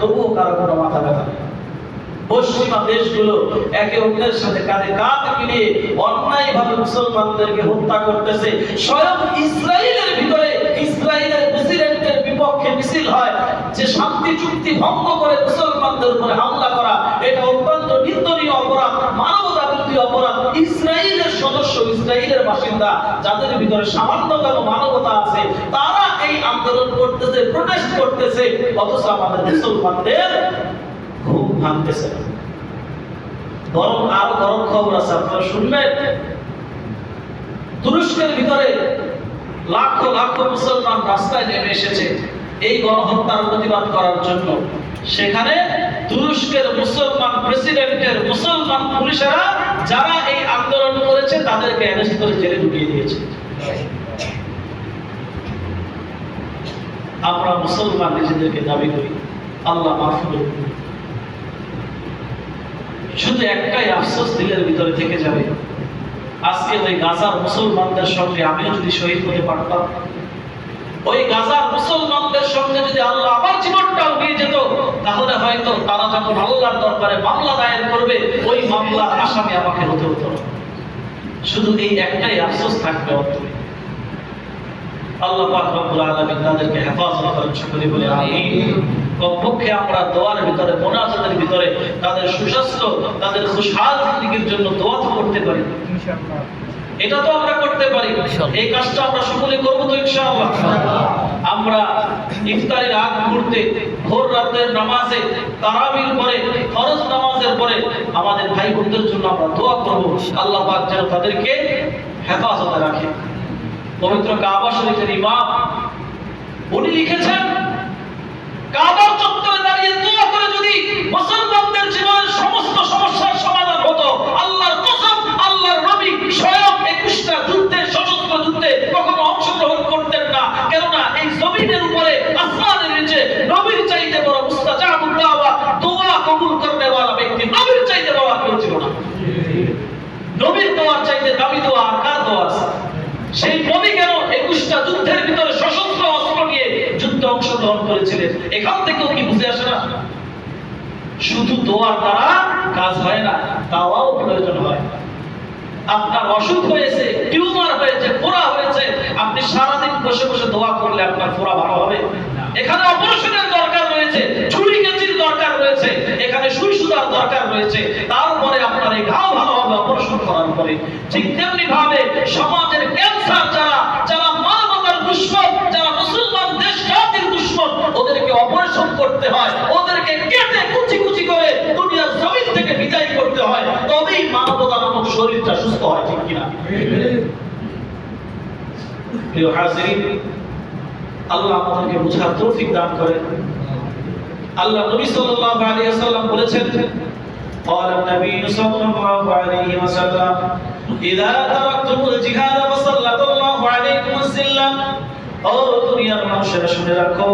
তবুও কারো কোনো মাথা ব্যথা নেই। পশ্চিমা দেশগুলো একে অন্যের সাথে কাঁধে কাঁধ মিলিয়ে অন্যায়ভাবে মুসলমানদেরকে হত্যা করতেছে। স্বয়ং ইসরায়েলের ভিতরে ইসরায়েলের প্রেসিডেন্টের বিপক্ষে মিছিল হয় যে শান্তি চুক্তি ভঙ্গ করে মুসলমানদের উপরে হামলা করা এটা অত্যন্ত নিন্দনীয় অপরাধ, মানবতা বিরোধী অপরাধ। ইসরায়েলের সদস্য, ইসরায়েলের বাসিন্দা যাদের ভিতরে সামান্যতম মানবতা আছে তারা এই আন্দোলন করতেছে, প্রোটেস্ট করতেছে, অথচ আমাদের মুসলমানদের ঘুম ভাঙতেছে। বরং আরো গরম খবর আছে, আপনারা শুনবেন। তুরস্কের ভিতরে লাখো লাখো মুসলমান রাস্তায় নেমে এসেছে এই গণহত্যার প্রতিবাদ করার জন্য। সেখানে তুরস্কের মুসলমান প্রেসিডেন্টের মুসলমান পুলিশেরা যারা এই আন্দোলন করেছে তাদেরকে অ্যারেস্ট করে জেলে ঢুকিয়ে দিয়েছে। আমরা মুসলমান নিজেদেরকে দাবি করি, আল্লাহ মাফ করুন। শুধু একটাই আফসোস দিলের ভিতরে থেকে যাবে, আজকে ওই গাজার মুসলমানদের সঙ্গে আমিও যদি শহীদ হতে পারতাম, ওই গাজার মুসলমানদের সঙ্গে যদি আল্লাহ আমার জীবনটাও দিয়ে যেত, তাহলে হয়তো তারা যখন আল্লাহর দরবারে মামলা দায়ের করবে ওই মামলার আসামি আমাকে হতে হতো। শুধু এই একটাই আফসোস থাকবে অন্তরে। আল্লাহ পাক রব্বুল আলামিন তাদেরকে হেফাজত করেন, সকলে বলে আমিন। কমপক্ষে আমরা দোয়ার ভিতরে, মোনাজাতের ভিতরে তাদের সুস্বাস্থ্য, তাদের খুশহাল জিন্দেগীর জন্য দোয়া তো করতে পারি ইনশাআল্লাহ। এটা তো আমরা করতে পারি, এই কাজটা আমরা সকলে করব তো ইনশাআল্লাহ। আমরা ইফতারের আগ মুহূর্তে, ভোর রাতের নামাজে, তারাবির পরে, ফরজ নামাজের পরে আমাদের ভাই বোনদের জন্য আমরা দোয়া করব, আল্লাহ পাক যেন তাদেরকে হেফাজতে রাখে। পবিত্র কাবা শরীফের ইমাম উনি লিখেছেন, কাবার চত্বরে দাঁড়িয়ে দোয়া করে যদি মুসলমানদের জীবনের সমস্ত সমস্যার সমাধান হতো, আল্লাহর কসম আল্লাহর নবী স্বয়ং 21টা যুদ্ধে, সশস্ত্র যুদ্ধে কখনো অংশগ্রহণ করতেন না। কেননা এই জমিনের উপরে, আসমানের নিচে নবীর চাইতে বড় মুস্তাজাবুদ দাওয়া, দোয়া কবুল করতে ওয়ালা ব্যক্তি নবীর চাইতে বড় কেউ ছিল না। নবীর দোয়ার চাইতে দামি দোয়া আর কার দোয়া আছে? সেই নবী কেন 21টা যুদ্ধের ভিতরে সশস্ত্র অস্ত্র নিয়ে যুদ্ধে অংশগ্রহণ করেছিলেন? এখান থেকেও কি বুঝে আসে না? শুধু দোয়ার দ্বারা কাজ হয় না, দাওয়াও প্রয়োজন হয়। আপনার অসুখ হয়েছে, টিউমার হয়েছে, ফোড়া হয়েছে, আপনি সারাদিন বসে বসে দোয়া করলে আপনার ফোড়া ভালো হবে? এখানে অপারেশনের দরকার রয়েছে, ছুরি কেচির দরকার রয়েছে, এখানে সুই সুতার দরকার রয়েছে, তারপরে আপনার এই ঘাও ভালো হবে অপারেশন করার পরে। ঠিক তেমনি ভাবে সমাজের ক্যান্সার যারা মানবতার দুশ্মন, যারা মুসলমান দেশ জাতির দুশ্মন, ওদেরকে অপারেশন করতে হয়, ওদেরকে কেটে কুচি কুচি করে দুনিয়ার জমিন থেকে বিদায় করতে হয়, তবেই মানবতা নামক শরীরটা সুস্থ হয়। ঠিক কিনা? প্রিয় হাজিরিন, আল্লাহ আমাদেরকে বুঝার তৌফিক দান করেন। আল্লাহ নবী সাল্লাল্লাহু আলাইহি ওয়াসাল্লাম বলেছেন, قال النبي صلى الله عليه وسلم اذا تركتم الجهاد فسلط الله عليكم الذلة। ও দুনিয়ার মানুষেরা শুনে রাখো,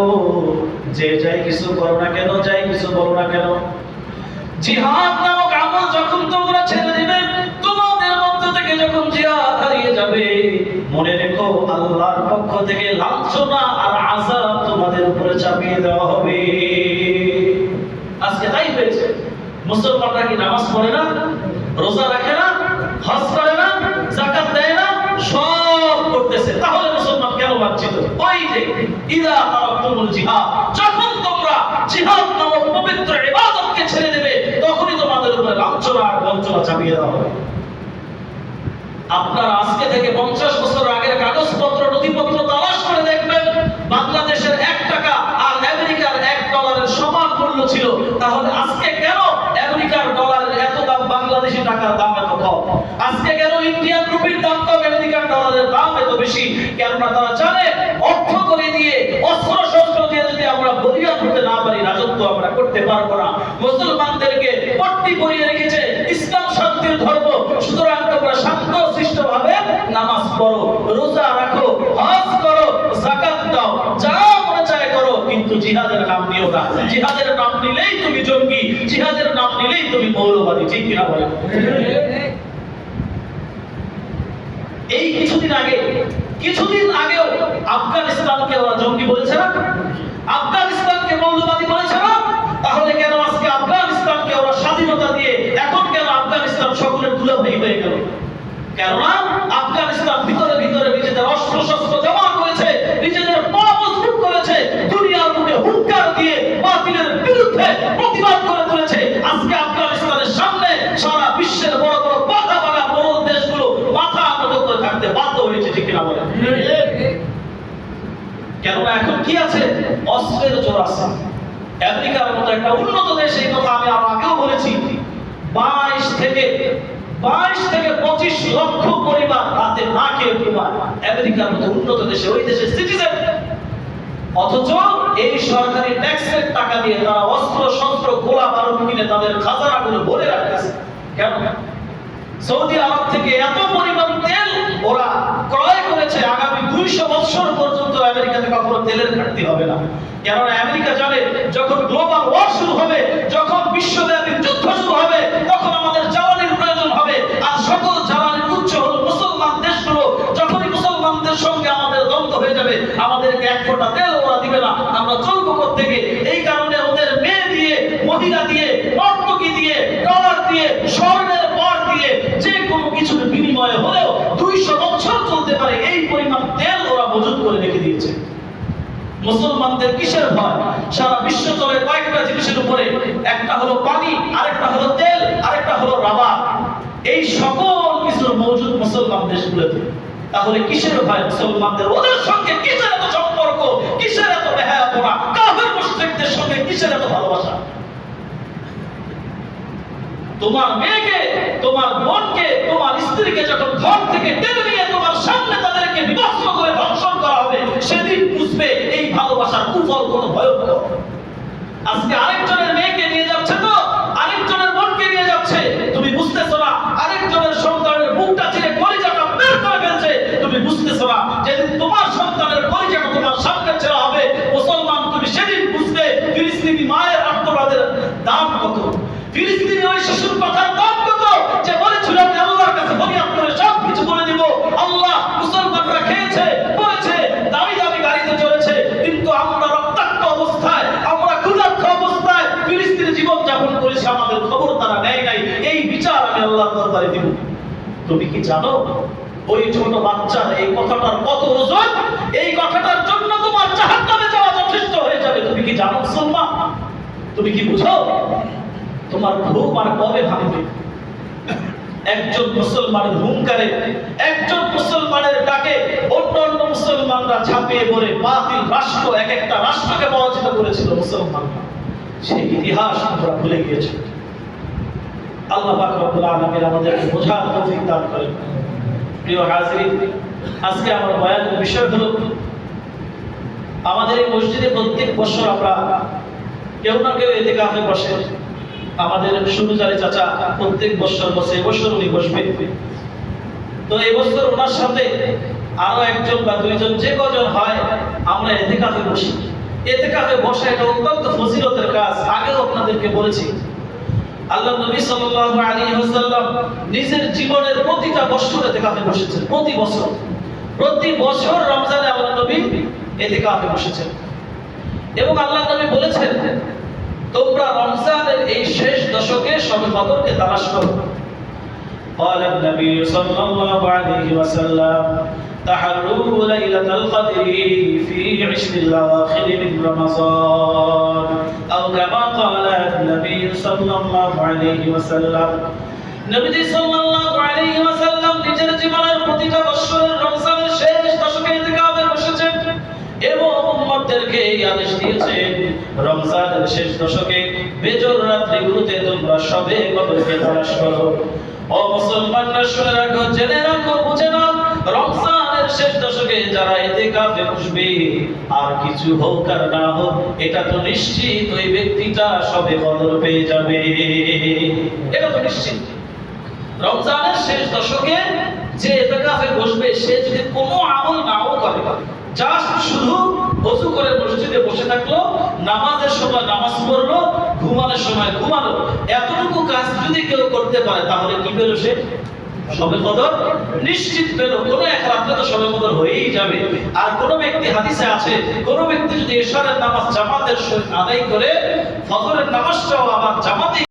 যে যাই কিছু করো না কেন, যাই কিছু বলো না কেন, জিহাদ নামক আমল যখন তোমরা ছেড়ে দিবে, তোমাদের মধ্য থেকে যখন জিহাদ হারিয়ে যাবে, মনে রেখো আল্লাহর পক্ষ থেকে লাঞ্ছনা আর আযাব তোমাদের উপরে চাপিয়ে দেওয়া হবে। আজকে তাই হয়েছে। মুসলমানরা কি নামাজ পড়ে না, রোজা রাখে না, হজ করে না, যাকাত দেয় না? সব করতেছে। তাহলে মুসলমান কেন লাঞ্ছিত? ওই যে ইদা তারাকতুমুল জিহাদ, যখন তোমরা জিহাদ নামক পবিত্র ইবাদতকে ছেড়ে দেবে, তখনই তোমাদের উপরে লাঞ্ছনা আর বঞ্চনা চাপিয়ে দেওয়া হবে। আপনারা আজকে থেকে 50 বছর আগের কাগজপত্র, নথিপত্র তালাশ করে দেখবেন, বাংলাদেশের 1 টাকা আর আমেরিকার $1 সমান মূল্য ছিল। তাহলে আজকে কেন আমেরিকার ডলারের এত দাম, বাংলাদেশি টাকার দাম এত কম? আজকে কেন ইন্ডিয়ান রুপির দাম কম, আমেরিকান ডলারের দাম এত বেশি? কেননা তারা জানে অর্থ করে দিয়ে, অস্ত্র শস্ত্র দিয়ে যদি আমরা বলিয়া করতে না পারি, রাজত্ব আমরা করতে পারবো না। মুসলমানদেরকে পট্টি পরিয়ে রেখেছে ইসলাম শান্তির ধর্ম। সুতরাং তোমরা শান্তশিষ্টভাবে নামাজ পড়ো, রোজা রাখো, হজ করো, যাকাত দাও, যা মনে চায় করো, কিন্তু জিহাদের নাম নিও না। জিহাদের নাম নিলেই তুমি জঙ্গি, জিহাদের নাম নিলেই তুমি মৌলবাদী। ঠিক কিনা বলেন? এই কিছুদিন আগেও আফগানিস্তানকে ওরা জঙ্গি বলেছে না? আফগানিস্তানকে মৌলবাদী বলেছে না? কি আছে? অস্ত্রের জোর আছে। আমেরিকার মতো একটা উন্নত দেশ, এই কথা আমি আরো আগেও বলেছি, 22 থেকে 25 লক্ষ পরিবার রাতে না খেয়ে ঘুমায় আমেরিকার মতো উন্নত দেশে, ওই দেশের সিটিজেন। অথচ এই সরকারি ট্যাক্সের টাকা দিয়ে তারা অস্ত্র শস্ত্র গোলা বারুদ কিনে তাদের খাজানাগুলো ভরে রাখতেছে। কেন? সৌদি আরব থেকে এত পরিমাণ তেল ওরা ক্রয় করেছে, আগামী 200 বছর পর্যন্ত আমেরিকাতে কখনো তেলের ঘাটতি হবে না। কেননা আমেরিকা জানে যখন গ্লোবাল ওয়ার শুরু হবে, যখন বিশ্বব্যাপী যুদ্ধ শুরু হবে, তখন আমাদের জ্বালানির প্রয়োজন হবে। আর সকল জ্বালানির উৎস হলো মুসলমান দেশগুলো। যখনই মুসলমানদের সঙ্গে আমাদের দ্বন্দ্ব হয়ে যাবে, আমাদেরকে এক ফোঁটা তেল ওরা দিবে না, আমরা চলবো কোত্থেকে? এই কারণে ওদের মেয়ে দিয়ে, মহিলা দিয়ে, নর্তকী দিয়ে, ডলার দিয়ে, স্বর্ণের বার দিয়ে, যে কোনো কিছুর বিনিময়ে হলেও 200 বছর চলতে পারে এই পরিমাণ তেল ওরা মজুত করে রেখে দিয়েছে। মুসলমানদের কিসের ভয়? সারা বিশ্ব চলে কয়েকটা জিনিসের উপরে, একটা হলো পানি, আরেকটা হলো তেল, আরেকটা হলো রাবার। এই সকল কিছুর মজুদ মুসলমান দেশগুলোতে। তাহলে কিসের ভয় মুসলমানদের? ওদের সঙ্গে কিসের এত সম্পর্ক, কিসের এত বেহায়াপনা, কাফের মুশরিকদের সঙ্গে কিসের এত ভালোবাসা? তোমার মেয়েকে, তোমার বোনকে, তোমার স্ত্রীকে যখন ঘর থেকে টেনে নিয়ে তোমার সামনে তাদেরকে বিভস্ম করে ধ্বংসন করা হবে, সেদিন বুঝবে এই ভালোবাসার কুফল কত ভয়ঙ্কর। আজকে আরেকজনের মেয়েকে নিয়ে যাচ্ছে, তো আরেকজনের বোনকে নিয়ে যাচ্ছে, তুমি বুঝতেছো না আরেকজনের সন্তানের বুকটা চিরে কলিজাটা বের করে ফেলছে, তুমি বুঝতেছো না যেদিন তোমার সন্তানের কলিজাটা তোমার সামনে ছেড়া হবে মুসলমান, তুমি সেদিন বুঝবে ফিলিস্তিনি মায়ের আত্মবাদের দাম কত, ফিলিস্তিনি ওই শিশুর কথার দাম কত, যে বলেছিল আমি আল্লাহর কাছে ফরিয়াদ করে সব কিছু বলে দিব। আল্লাহ মুসলমানরা খেয়েছে, পড়েছে, দামি দামি গাড়িতে চলেছে, কিন্তু আমরা রক্তাক্ত অবস্থায়, আমরা ক্ষুধার্ত অবস্থায় ফিলিস্তিনি জীবন যাপন করেছে, আমাদের খবর তারা নেয় নাই। এই বিচার আমি আল্লাহর দরবারে দিব। তুমি কি জানো ওই ছোট বাচ্চার এই কথাটার কত ওজন? এই কথাটার জন্য তোমার জাহান্নামে যাওয়া যথেষ্ট হয়ে যাবে। তুমি কি জানো মুসলমান? তুমি কি বুঝো? তোমার ঘুম আর কবে ভাঙবে? একজন মুসলমানের হুঙ্কারে, একজন মুসলমানের ডাকে অন্য মুসলমানরা ঝাঁপিয়ে পড়ে বাতিল রাষ্ট্র, এক একটা রাষ্ট্রকে পরাজিত করেছিল মুসলমানরা। সেই ইতিহাস আমরা ভুলে গিয়েছি। আল্লাহ পাক রব্বুল আলামিন আমাদেরকে বোঝার তৌফিক দান করেন। প্রিয় হাজিরিন, আজকে আমার বয়ানের বিষয় হলো, আমাদের এই মসজিদে প্রত্যেক বছর আমরা কেউ না কেউ ইতিকাফে বসে। আমাদের সুরুজারি চাচা প্রত্যেক বছর বসে, এবছর উনি বসবেন। তো এবছর ওনার সাথে আরো একজন বা দুইজন, যে কজন হয়, আমরা ইতিকাফে বসি। ইতিকাফে বসা এটা অত্যন্ত ফজিলতের কাজ। আগেও আপনাদেরকে বলেছি, আল্লাহ নবী সাল্লাল্লাহু আলাইহি ওয়াসাল্লাম নিজের জীবনের প্রতিটা বছর ইতিকাফে বসেছেন। প্রতি বছর রমজানে আল্লাহ নবী ইতিকাফে বসেছেন। এবং আল্লাহ নবী বলেছেন, তোমরা রমজানের এই শেষ দশকে শবে কদরকে তালাশ করো। قال النبي صلى الله عليه وسلم تحروا ليلة القدر في 20 الأواخر من رمضان أو كما قال النبي صلى الله عليه وسلم। নবীজি সাল্লাল্লাহু আলাইহি ওয়াসাল্লাম নিজের জীবনের প্রতিটা বছরের রমজানের শেষ দশকে ইতিকাফে বসেছেন এবং উম্মতদেরকে এই আদেশ দিয়েছেন, রমজানের শেষ দশকে বেজর রাত্রিগুলোতে তোমরা শবে কদরকে তালাশ করো। ও মুসলমানরা শুনে রাখো, জেনে রাখো, বুঝে নাও, রমজানের শেষ দশকে যারা ইতিকাফে বসবে, আর কিছু হোক আর না হোক, এটা তো নিশ্চিত ওই ব্যক্তিটা শবে কদর পেয়ে যাবে। এটা তো নিশ্চিত। রমজানের শেষ দশকে যে ইতিকাফে বসবে, সে যদি কোনো আমল নাও করে, জাস্ট শুধু ওযু করে মসজিদে বসে থাকলো, নামাজের সময় নামাজ পড়লো, ঘুমানোর সময় ঘুমালো, এতটুকু কাজ যদি কেউ করতে পারে, তাহলে কি পেল? সে শবে কদর নিশ্চিত পেল। কোনো এক রাতে তো শবে কদর হয়েই যাবে। আর কোন ব্যক্তি, হাদিসে আছে, কোন ব্যক্তি যদি ইশারের নামাজ জামাতের সহিত আদায় করে, ফজরের নামাজটাও আবার